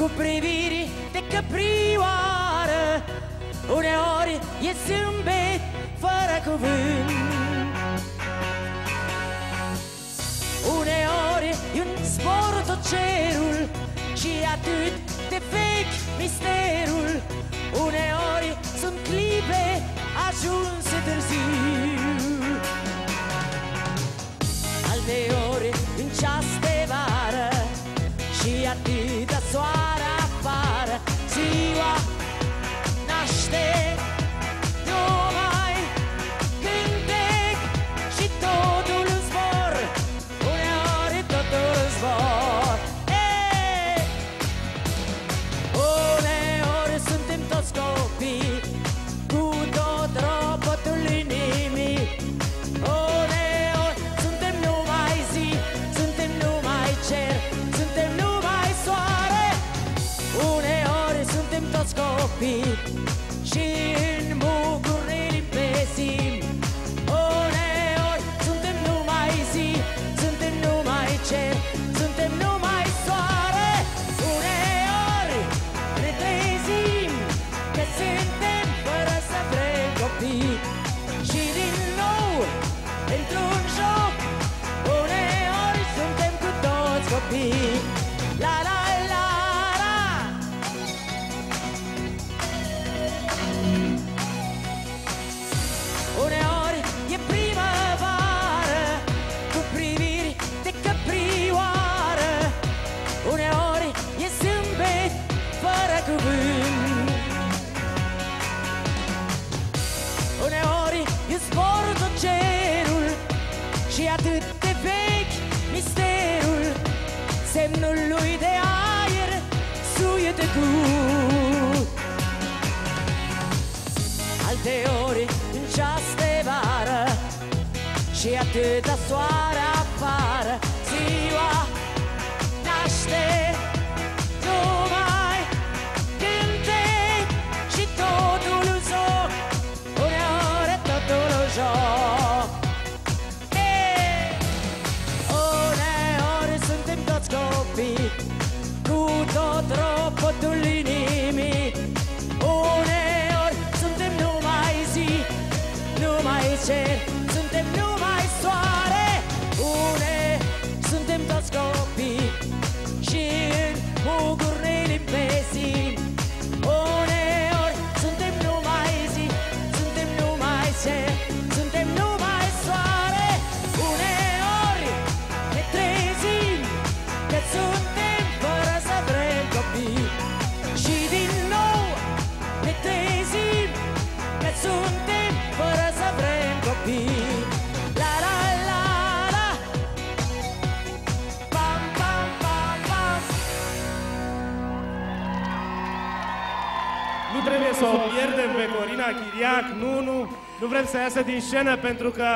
cu priviri de căprioară. Uneori e zâmbet fără cuvânt, uneori e un zbor tot cerul și atât de vechi misterul. Uneori sunt clipe ajunse târziu, alteori în ceas de vară și atâta soare afară. Ziua naște numai cântec și totul în zbor, uneori totul în zbor. Uneori suntem toți copii cu tot robotul în nimic. Uneori suntem numai zi, suntem numai cer, suntem numai soare. Uneori suntem toți copii și în muguri ne limpezim. Uneori suntem numai zi, suntem numai cer, suntem numai soare. Uneori ne trezim că suntem fără să vrem copii și din nou într-un joc uneori suntem cu toți copii. La la la la. Uneori e primăvară cu priviri de căprioară. Uneori e zâmbet fără cuvânt, uneori e zbor tot cerul și atât de vechi misterul. Semnul lui de aer suie tăcut, alteori în ceas de vară și atâta soare afară. Ziua naște numai cântec și totul în joc, uneori totul în joc. Uneori suntem toți copii cu tot robotul în nimic. Uneori suntem numai zi, numai cer, suntem numai soare. Suntem toți copii și în muguri ne limpezim. Uneori suntem numai zi, suntem numai cer, suntem numai soare. Uneori ne trezim că suntem fără să vrem copii și din nou ne trezim că suntem fără să vrem copii. La la la la. Pam pam pam pam. Nu trebuie să o pierdem pe Corina Chiriac, nu vrem să iasă din scenă pentru că